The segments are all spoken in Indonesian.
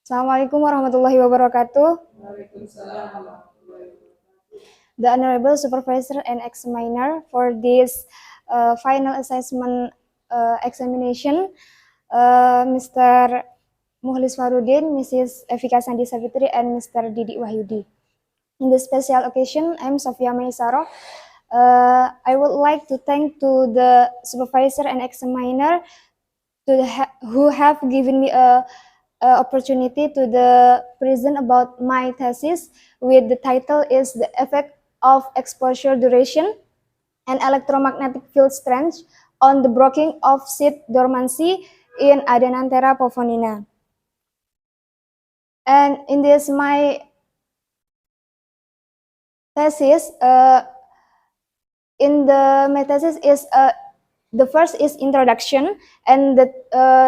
Assalamualaikum warahmatullahi wabarakatuh. The Honorable Supervisor and Examiner for this final assessment examination, Mr. Muhlis Farudin, Mrs. Evika Sandi Savitri, and Mr. Didi Wahyudi. In this special occasion, I'm Sofia Maisaro. I would like to thank to the supervisor and examiner who have given me a opportunity to the present about my thesis with the title is the effect of exposure duration and electromagnetic field strength on the breaking of seed dormancy in Adenanthera pavonina. And in this my thesis, my thesis is the first is introduction, and the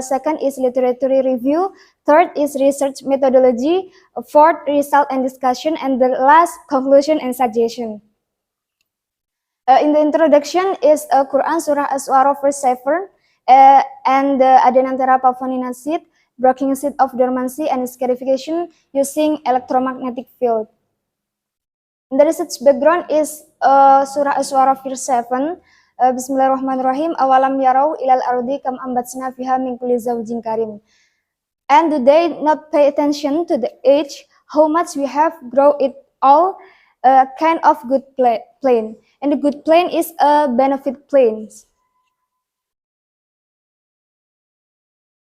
second is literature review, third is research methodology, fourth result and discussion, and the last conclusion and suggestion. In the introduction is Quran Surah As-Su'ara verse 7, and the Adenanthera pavonina seed, breaking seed of dormancy and scarification using electromagnetic field. The research background is Surah As-Su'ara verse 7. Bismillahirrahmanirrahim. Awalam yarau ilal ardi kam ambatsna fiha min kulli zawjin karim. And do they not pay attention to the age, how much we have grown it all, a kind of good plain. And the good plain is a benefit plain.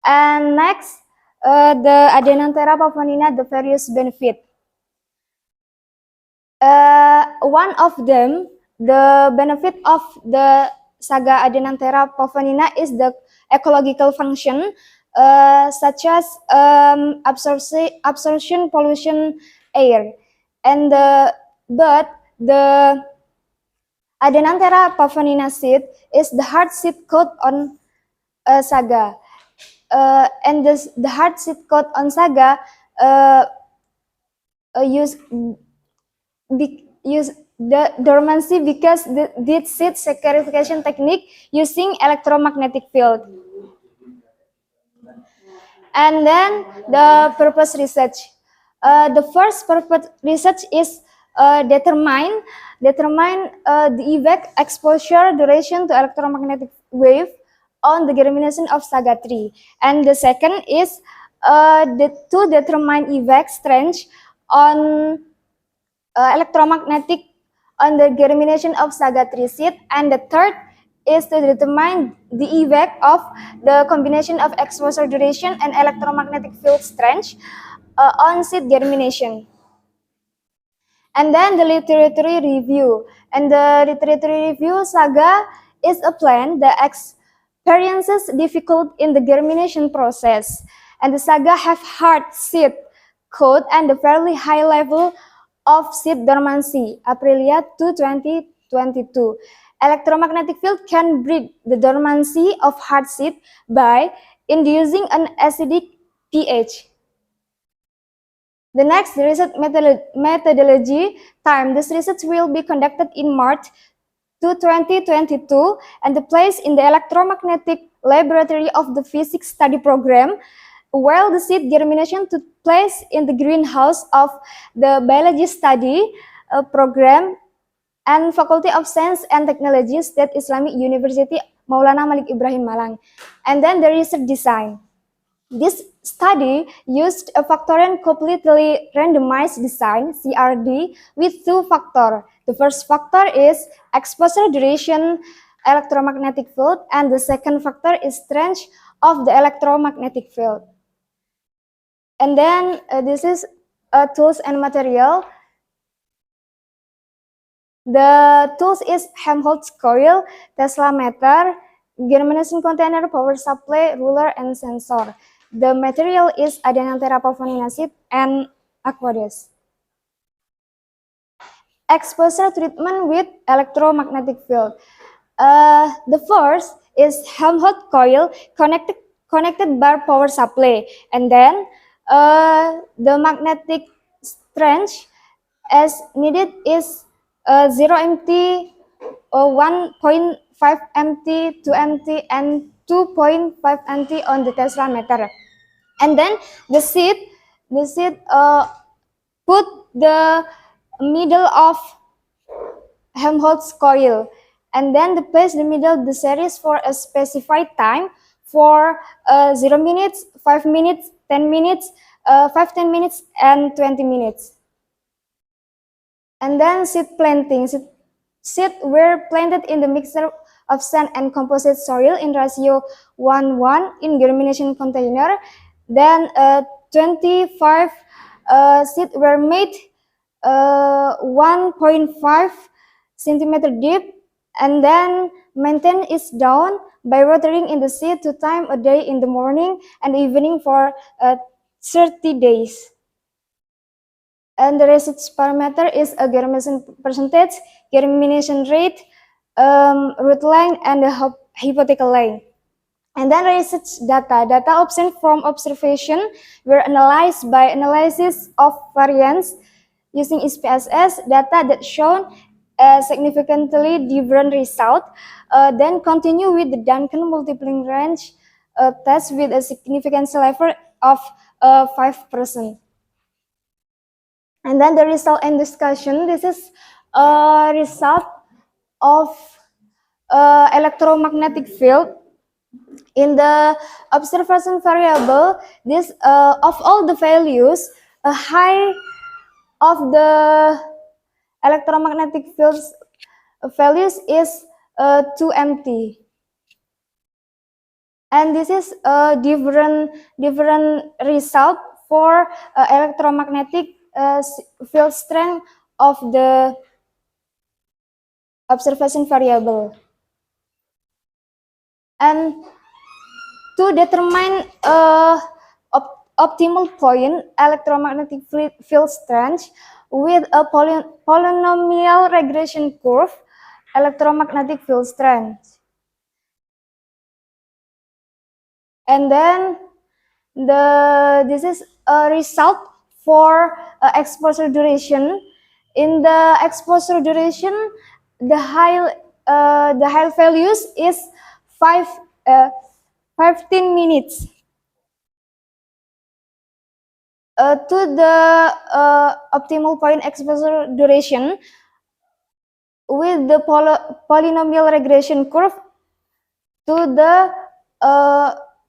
And next, the Adenanthera pavonina, the various benefit. One of them, the benefit of the saga Adenanthera pavonina is the ecological function, such as absorption pollution air, and but the Adenanthera pavonina seed is the hard seed coat on saga, and the hard seed coat on saga use the dormancy because did seed scarification technique using electromagnetic field. And then the purpose research. The first purpose research is determine the effect exposure duration to electromagnetic wave on the germination of saga tree. And the second is to determine effect strength on electromagnetic on the germination of saga tree seed, and the third is to determine the effect of the combination of exposure duration and electromagnetic field strength on seed germination. And then the literature review. And the literature review, saga is a plant that experiences difficult in the germination process, and the saga have hard seed coat and a fairly high level of seed dormancy, Aprilia 2, 2022. Electromagnetic field can break the dormancy of hard seed by inducing an acidic pH. The next research methodology time. This research will be conducted in March 2022 and the place in the electromagnetic laboratory of the physics study program, while the seed germination took place in the greenhouse of the biology study program and Faculty of Science and Technology, State Islamic University Maulana Malik Ibrahim Malang. And then the research design. This study used a factorial completely randomized design, CRD, with two factors. The first factor is exposure duration electromagnetic field, and the second factor is strength of the electromagnetic field. And then this is tools and material. The tools is Helmholtz coil, Tesla meter, germination container, power supply, ruler, and sensor. The material is Adenanthera pavonina seed and Aquades. Exposure treatment with electromagnetic field. The first is Helmholtz coil connected bar power supply, and then the magnetic strength as needed is 0 MT, 1.5 MT, 2 MT, and 2.5 MT on the Tesla meter. And then the seed put the middle of Helmholtz coil, and then place the middle the series for a specified time for 0 minutes, 5 minutes, 10 minutes, 5-10 minutes, and 20 minutes. And then seed planting. Seed were planted in the mixture of sand and composite soil in ratio 1:1 in germination container. Then 25 seed were made 1.5 centimeter deep, and then maintain its down by watering in the seed 2 times a day in the morning and evening for 30 days. And the research parameter is a germination percentage, germination rate, root length, and the hypothetical length. And then research data. Data obtained from observation were analyzed by analysis of variance using SPSS data that shown a significantly different result. Then continue with the Duncan multiplying range test with a significance level of 5%. And then the result and discussion. This is a result of electromagnetic field. In the observation variable, this of all the values, a high of the electromagnetic fields values is 2 MT. And this is a different result for electromagnetic field strength of the observation variable. And to determine optimal point electromagnetic field strength with a polynomial regression curve, electromagnetic field strength. And then this is a result for exposure duration. In the exposure duration, the high values is 15 minutes. To the optimal point exposure duration with the polynomial regression curve to the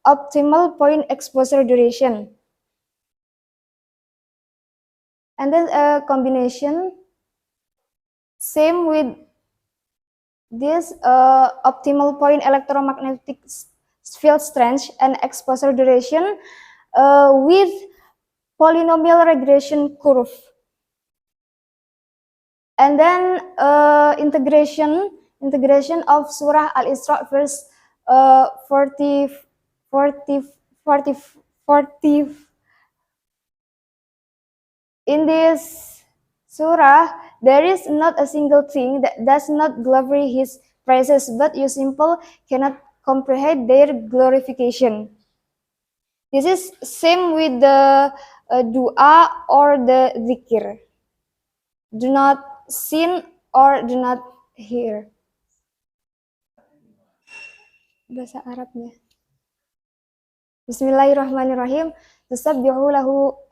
optimal point exposure duration. And then a combination, same with this optimal point electromagnetic field strength and exposure duration with polynomial regression curve. And then integration of Surah Al-Isra verse 40. In this surah, there is not a single thing that does not glorify his praises, but you simple cannot comprehend their glorification. This is same with the dua or the zikir. Do not sin or do not hear. Bahasa Arabnya. Bismillahirrahmanirrahim. Tusabbihu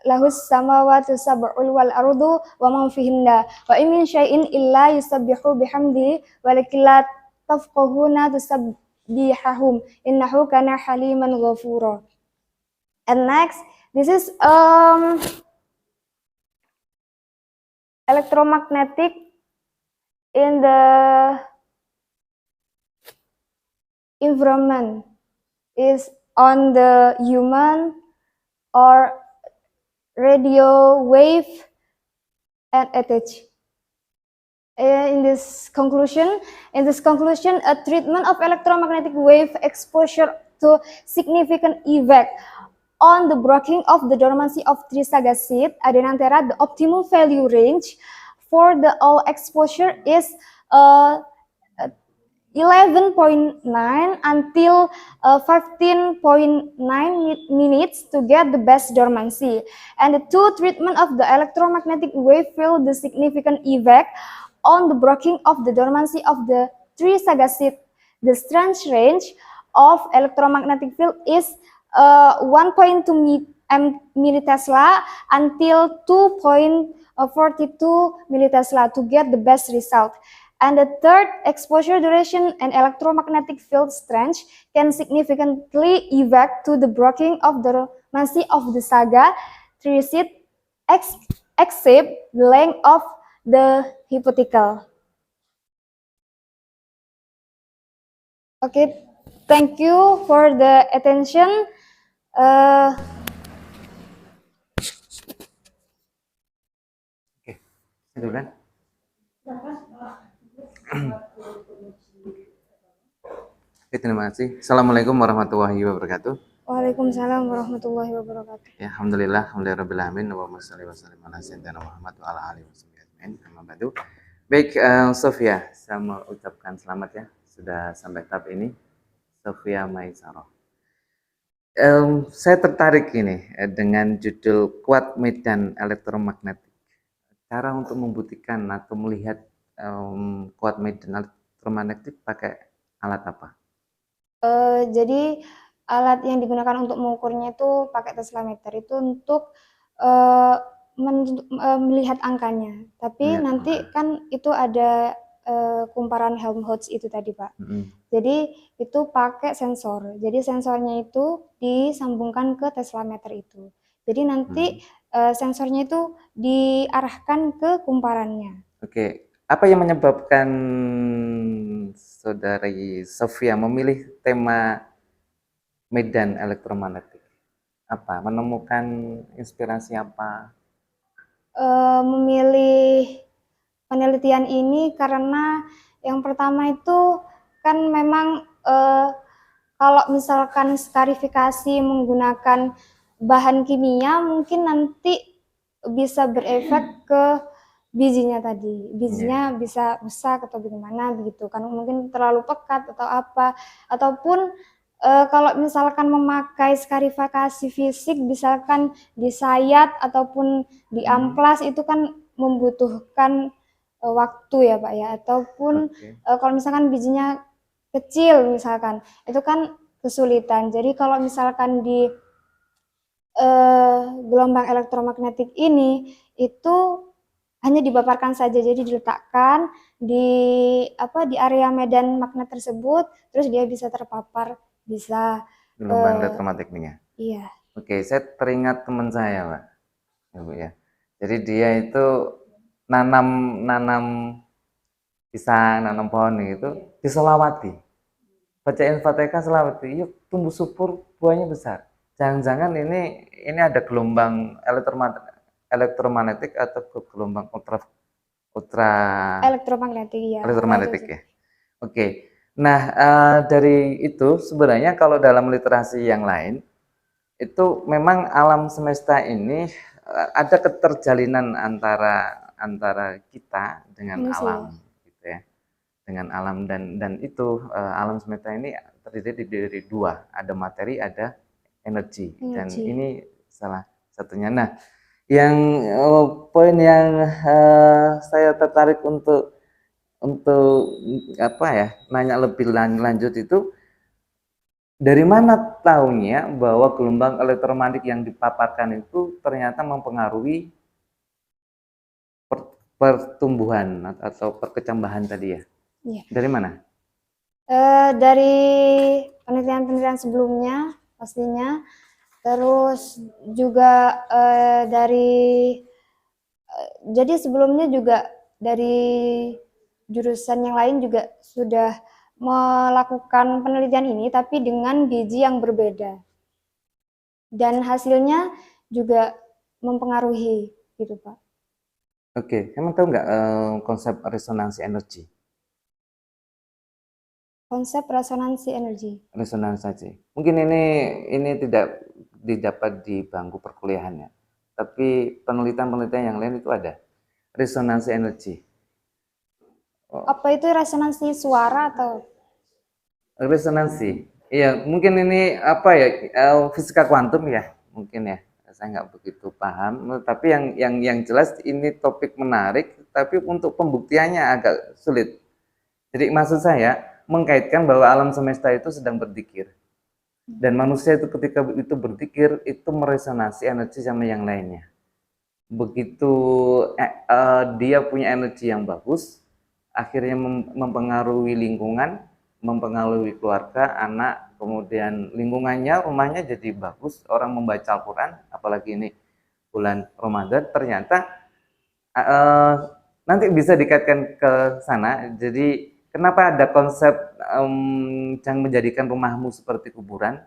lahus samawati sab'ul wal ardu wa man fihinna wa in min syai'in illa yusabbihu bihamdi walakin la tafqahuna tusabbihahum innahu kana haliman ghafura. And next, this is electromagnetic in the environment is on the human or radio wave and attach. In this conclusion, a treatment of electromagnetic wave exposure to significant effect on the breaking of the dormancy of Trisaga seed, Adenanthera, the optimal value range for the all exposure is 11.9 until 15.9 minutes to get the best dormancy. And the two treatment of the electromagnetic wave field the significant effect on the breaking of the dormancy of the Trisaga seed. The strength range of electromagnetic field is 1.2 millitesla until 2.42 millitesla to get the best result. And the third, exposure duration and electromagnetic field strength can significantly evac to the breaking of the mass of the saga receipt except the length of the hypothetical. Okay, thank you for the attention. Oke, itu kan. Oke, terima kasih. Assalamualaikum warahmatullahi wabarakatuh. Waalaikumsalam warahmatullahi wabarakatuh. Ya, alhamdulillah, alhamdulillahirabbil alamin. Allahumma shalli wa sallim ala sayyidina Muhammad wa ala alihi wasallam. Amma ba'du. Baik, Sofia, saya mau ucapkan selamat ya sudah sampai tahap ini. Sofia Maisarah. Saya tertarik ini dengan judul kuat medan elektromagnetik. Cara untuk membuktikan atau melihat kuat medan elektromagnetik pakai alat apa? Jadi alat yang digunakan untuk mengukurnya itu pakai teslameter itu untuk melihat angkanya. Tapi nanti kan itu ada kumparan Helmholtz itu tadi, Pak. Jadi itu pakai sensor. Jadi sensornya itu disambungkan ke teslameter itu. Jadi nanti sensornya itu diarahkan ke kumparannya. Oke, apa yang menyebabkan Saudari Sofia memilih tema medan elektromagnetik? Apa? Menemukan inspirasi apa? Memilih penelitian ini karena yang pertama itu kan memang kalau misalkan skarifikasi menggunakan bahan kimia mungkin nanti bisa berefek ke bijinya tadi. Bijinya bisa rusak atau bagaimana begitu kan, mungkin terlalu pekat atau apa, ataupun kalau misalkan memakai skarifikasi fisik misalkan disayat ataupun diamplas itu kan membutuhkan waktu ya Pak ya, ataupun kalau misalkan bijinya kecil misalkan itu kan kesulitan. Jadi kalau misalkan di gelombang elektromagnetik ini itu hanya dipaparkan saja, jadi diletakkan di area medan magnet tersebut, terus dia bisa terpapar, bisa gelombang elektromagnetiknya. Iya. Oke, saya teringat teman saya, Pak. Ya, Bu ya. Jadi dia itu nanam pisang, nanam pohon gitu di Selawati. Bacain Fatihah Selawati, yuk tumbuh subur, buahnya besar. Jangan-jangan ini ada gelombang elektromagnetik atau gelombang ultra elektromagnetik ya. Elektromagnetik ya. Oke. Nah, dari itu sebenarnya kalau dalam literasi yang lain itu memang alam semesta ini ada keterjalinan antara kita dengan alam gitu ya. Dengan alam dan itu alam semesta ini terdiri dari dua, ada materi, ada energi. Dan ini salah satunya. Nah, yang poin yang saya tertarik untuk apa ya, nanya lebih lanjut itu dari mana tahunya bahwa gelombang elektromagnetik yang dipaparkan itu ternyata mempengaruhi pertumbuhan atau perkecambahan tadi ya? Iya. Dari mana? Dari penelitian-penelitian sebelumnya pastinya, terus juga dari jadi sebelumnya juga dari jurusan yang lain juga sudah melakukan penelitian ini tapi dengan biji yang berbeda dan hasilnya juga mempengaruhi gitu Pak. Oke, emang tahu nggak konsep resonansi energi? Konsep resonansi energi. Resonansi. Mungkin ini tidak didapat di bangku perkuliahan ya. Tapi penelitian-penelitian yang lain itu ada. Resonansi energi. Apa itu resonansi suara atau? Resonansi. Iya, mungkin ini apa ya? Fisika kuantum ya, mungkin ya. Saya nggak begitu paham. Tapi yang jelas ini topik menarik, tapi untuk pembuktiannya agak sulit. Jadi maksud saya mengkaitkan bahwa alam semesta itu sedang berzikir. Dan manusia itu ketika itu berpikir itu meresonansi energi sama yang lainnya. Begitu dia punya energi yang bagus, akhirnya mempengaruhi lingkungan, mempengaruhi keluarga, anak, kemudian lingkungannya, rumahnya jadi bagus, orang membaca Al-Quran, apalagi ini bulan Ramadan, ternyata nanti bisa dikaitkan ke sana. Jadi kenapa ada konsep jangan menjadikan rumahmu seperti kuburan?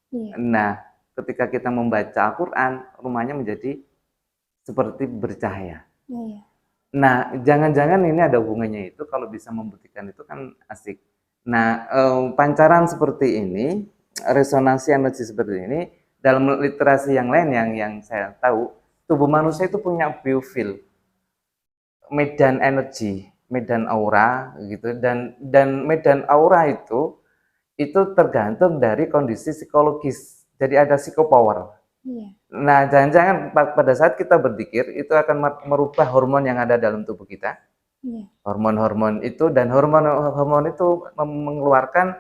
Iya. Nah, ketika kita membaca Al-Quran, rumahnya menjadi seperti bercahaya. Iya. Nah, jangan-jangan ini ada hubungannya itu, kalau bisa membuktikan itu kan asik. Nah, pancaran seperti ini, resonansi energi seperti ini, dalam literasi yang lain yang saya tahu, tubuh manusia itu punya biofield, medan energi, medan aura gitu, dan medan aura itu tergantung dari kondisi psikologis. Jadi ada psychopower. Iya. Nah, jangan-jangan pada saat kita berpikir itu akan merubah hormon yang ada dalam tubuh kita. Iya. Hormon-hormon itu, dan hormon-hormon itu mengeluarkan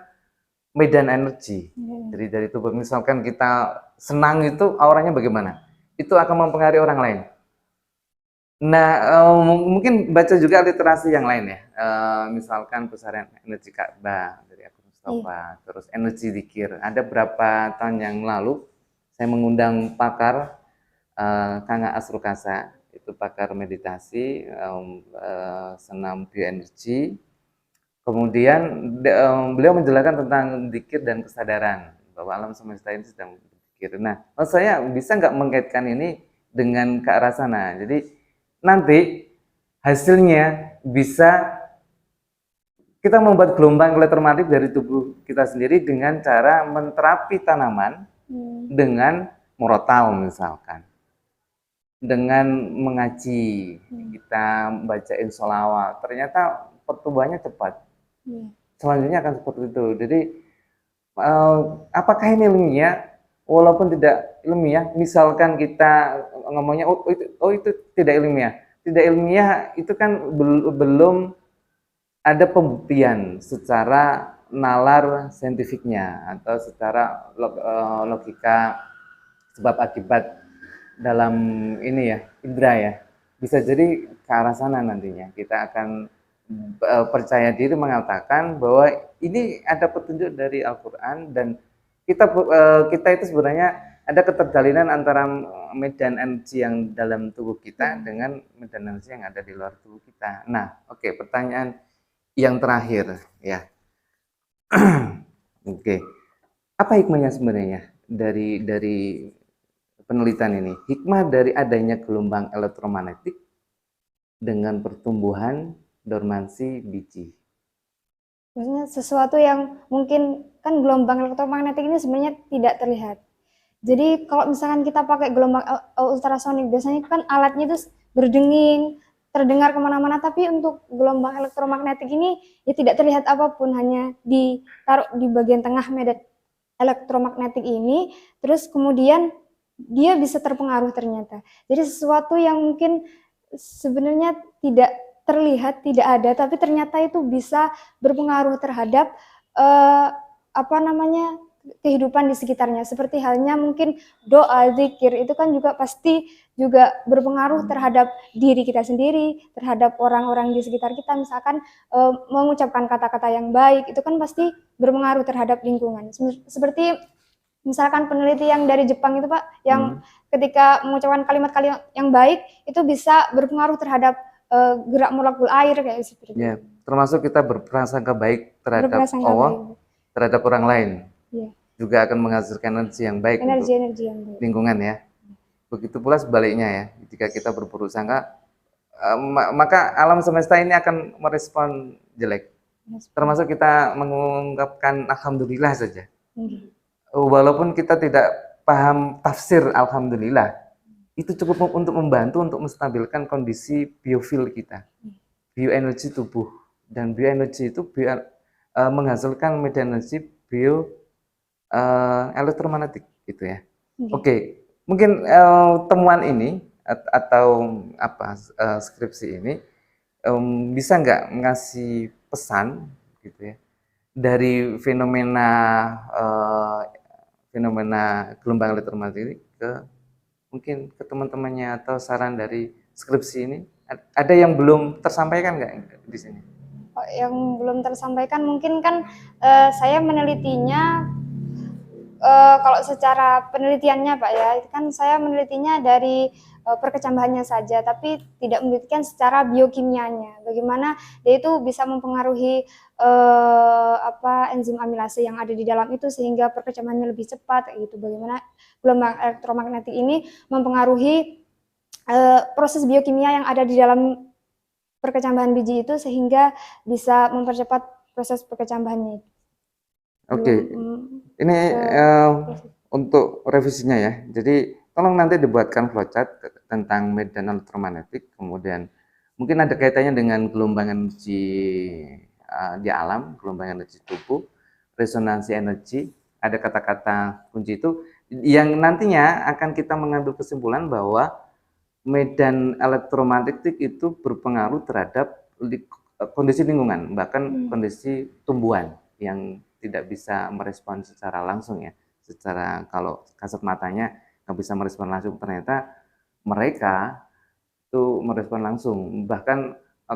medan energi. Iya. Jadi dari tubuh, misalkan kita senang itu auranya bagaimana? Itu akan mempengaruhi orang lain. Nah, mungkin baca juga literasi yang lain ya. Misalkan Pusaran Energi Ka'bah dari Agung Mustafa, terus energi zikir. Ada berapa tahun yang lalu saya mengundang pakar Kang Asrukasa, itu pakar meditasi, senam bioenergi. Kemudian beliau menjelaskan tentang zikir dan kesadaran, bahwa alam semesta ini sedang berzikir. Nah, saya bisa nggak mengaitkan ini dengan ke arah sana? Jadi nanti hasilnya bisa kita membuat gelombang elektromagnetik dari tubuh kita sendiri dengan cara menterapi tanaman dengan murotal misalkan, dengan mengaji, kita bacain sholawat, ternyata pertumbuhannya cepat. Selanjutnya akan seperti itu. Jadi apakah ini ilmiah? Walaupun tidak ilmiah, misalkan kita ngomongnya itu tidak ilmiah. Tidak ilmiah itu kan belum ada pembuktian secara nalar saintifiknya atau secara logika sebab akibat dalam ini ya, indra ya. Bisa jadi ke arah sana nantinya. Kita akan percaya diri mengatakan bahwa ini ada petunjuk dari Al-Quran, dan kita itu sebenarnya ada keterjalinan antara medan energi yang dalam tubuh kita dengan medan energi yang ada di luar tubuh kita. Nah, oke, pertanyaan yang terakhir ya. Oke. Apa hikmahnya sebenarnya dari penelitian ini? Hikmah dari adanya gelombang elektromagnetik dengan pertumbuhan dormansi biji. Maksudnya sesuatu yang mungkin kan gelombang elektromagnetik ini sebenarnya tidak terlihat. Jadi kalau misalkan kita pakai gelombang ultrasonik, biasanya kan alatnya itu berdenging, terdengar kemana-mana, tapi untuk gelombang elektromagnetik ini ya tidak terlihat apapun, hanya ditaruh di bagian tengah medan elektromagnetik ini, terus kemudian dia bisa terpengaruh ternyata. Jadi sesuatu yang mungkin sebenarnya tidak terlihat, tidak ada, tapi ternyata itu bisa berpengaruh terhadap kehidupan di sekitarnya. Seperti halnya mungkin doa, zikir, itu kan juga pasti juga berpengaruh terhadap diri kita sendiri, terhadap orang-orang di sekitar kita. Misalkan mengucapkan kata-kata yang baik, itu kan pasti berpengaruh terhadap lingkungan. Seperti misalkan peneliti yang dari Jepang itu Pak, yang ketika mengucapkan kalimat-kalimat yang baik, itu bisa berpengaruh terhadap gerak molekul air kayak seperti itu. Ya, termasuk kita berprasangka baik terhadap Allah, terhadap orang lain. Ya. Juga akan menghasilkan energi yang baik untuk yang baik. Lingkungan ya. Begitu pula sebaliknya ya, jika kita berburuk sangka, maka alam semesta ini akan merespon jelek. Termasuk kita mengungkapkan alhamdulillah saja. Walaupun kita tidak paham tafsir alhamdulillah, itu cukup untuk membantu untuk menstabilkan kondisi biofil kita, bioenergi tubuh. Dan bioenergi itu menghasilkan medan energi elektromagnetik gitu ya. Oke, mungkin temuan ini atau skripsi ini bisa nggak ngasih pesan gitu ya dari fenomena fenomena gelombang elektromagnetik ke mungkin ke teman-temannya atau saran dari skripsi ini ada yang belum tersampaikan nggak di sini? Yang belum tersampaikan mungkin kan saya menelitinya kalau secara penelitiannya Pak ya, itu kan saya menelitinya dari perkecambahannya saja, tapi tidak menelitikan secara biokimianya. Bagaimana dia itu bisa mempengaruhi enzim amilase yang ada di dalam itu sehingga perkecambahannya lebih cepat, gitu. Bagaimana gelombang elektromagnetik ini mempengaruhi proses biokimia yang ada di dalam perkecambahan biji itu sehingga bisa mempercepat proses perkecambahannya. Oke, ini untuk revisinya ya. Jadi tolong nanti dibuatkan flowchart tentang medan elektromagnetik, kemudian mungkin ada kaitannya dengan gelombang energi di alam, gelombang energi tubuh, resonansi energi, ada kata-kata kunci itu yang nantinya akan kita mengambil kesimpulan bahwa medan elektromagnetik itu berpengaruh terhadap kondisi lingkungan, bahkan kondisi tumbuhan yang tidak bisa merespon secara langsung ya. Secara kalau kasat matanya nggak bisa merespon langsung, ternyata mereka itu merespon langsung. Bahkan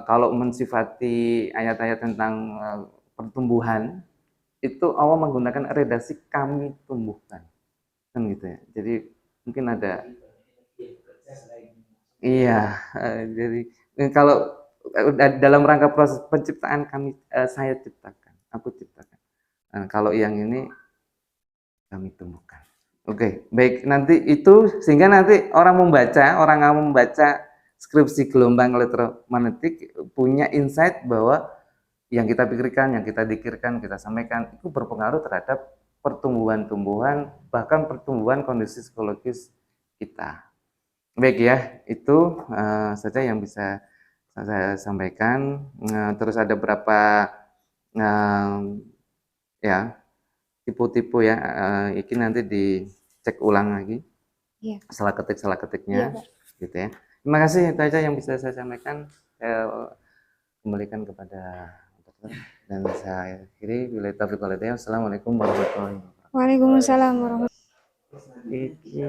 kalau mensifati ayat-ayat tentang pertumbuhan itu Allah menggunakan redaksi kami tumbuhkan, kan gitu ya. Jadi mungkin ada iya, jadi kalau dalam rangka proses penciptaan saya ciptakan, aku ciptakan. Nah, kalau yang ini kami temukan. Oke, baik. Nanti itu sehingga nanti orang yang membaca skripsi gelombang elektromagnetik punya insight bahwa yang kita pikirkan, yang kita dikirkan, kita sampaikan itu berpengaruh terhadap pertumbuhan-tumbuhan, bahkan pertumbuhan kondisi psikologis kita. Baik ya, itu saja yang bisa saya sampaikan. Terus ada beberapa ya tipe-tipe ya, ini nanti dicek ulang lagi, Iya. salah ketiknya, Iya, gitu ya. Terima kasih, itu aja yang bisa saya sampaikan. Saya kembalikan kepada dokter dan saya akhiri. Billahi taufiq wal hidayah. Assalamualaikum warahmatullahi wabarakatuh. Waalaikumsalam warahmatullahi wabarakatuh. Iki